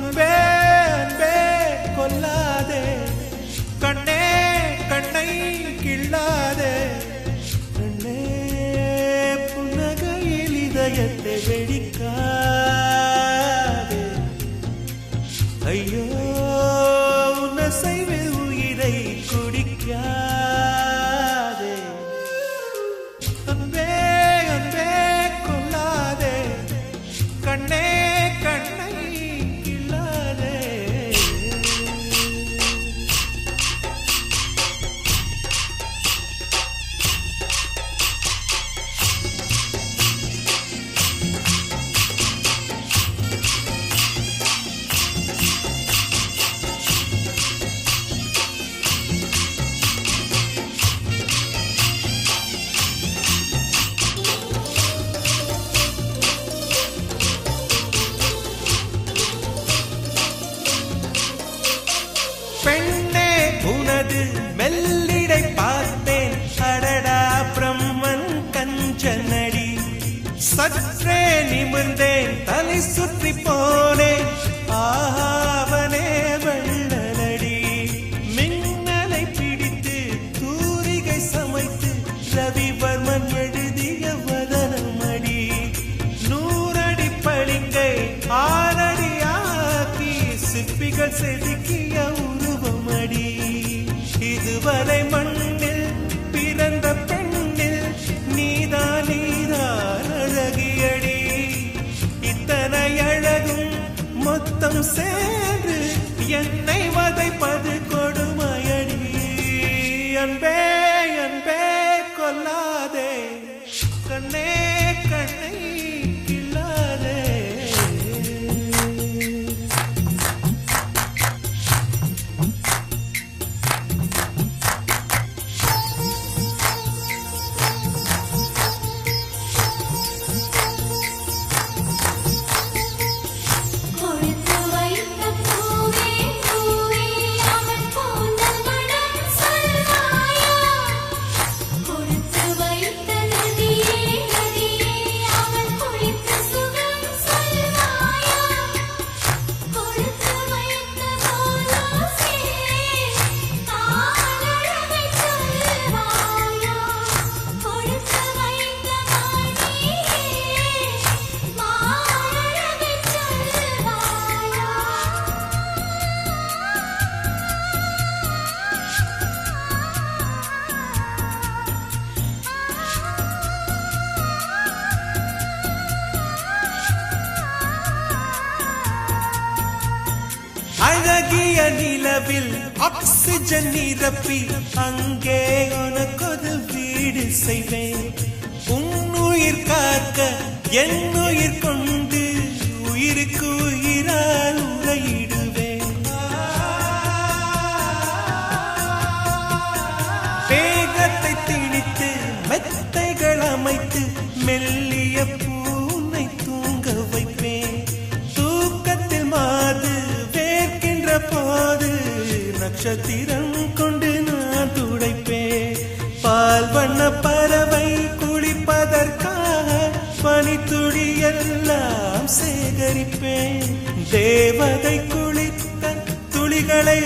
அன்பே அன்பே கொல்லாதே, கண்ணே கண்ணை கிள்ளாதே, கண்ணே புன்னகையில் இதயத்தை வெடிக்காதே, ஐயோ உன்னசைவில் உயிரை குடிக்காதே. அன்பே அன்பே கொல்லாதே, கண்ணே கண்ணை கிள்ளாதே. பெண்ணே உனது மெல்லிடை பார்த்தேன், அடடா பிரம்மன் கஞ்சனடி, சற்றே நிமிர்ந்தேன் தலை சுற்றி போனேன், ஆவனே வெள்ளனடி, மின்னலை பிடித்து தூரிகை சமைத்து ரவிவர்மன் எழுதிய வதனமடி, 100 அடி பளிங்கை 6 அடியாக்கி சிற்பிகள் செதுக்கிய உருவமடி, இதுவரை மண்ணில் பிறந்த பெண்ணில் நீதான் நீதான் அழகியடி, இத்தனை அழகும் மொத்தம் சேர்ந்து என்னை வதைப்பது கொடுமையடி. அன்பே அன்பே கொல்லாதே, கண்ணே கண்ணை கிள்ளாதே. அழகிய நிலவில் ஆக்சிஜன் நிரப்பி அங்கே உனக்கொரு வீடு செய்வேன், உன்னுயிர் காக்க என் உயிர் கொண்டு உயிருக்கு உயிரால் உரையிடுவேன், வேகத்தை திணித்து மெத்தைகள் அமைத்து மெல்லிய பூனை தூங்க வைப்பேன், தூக்கத்தில் மாது போது நட்சத்திரம் கொண்டு நான் துடைப்பேன், பால் வண்ண பறவை குளிப்பதற்காக பனித்துளி எல்லாம் சேகரிப்பேன், தேவதை குளித்த துளிகளை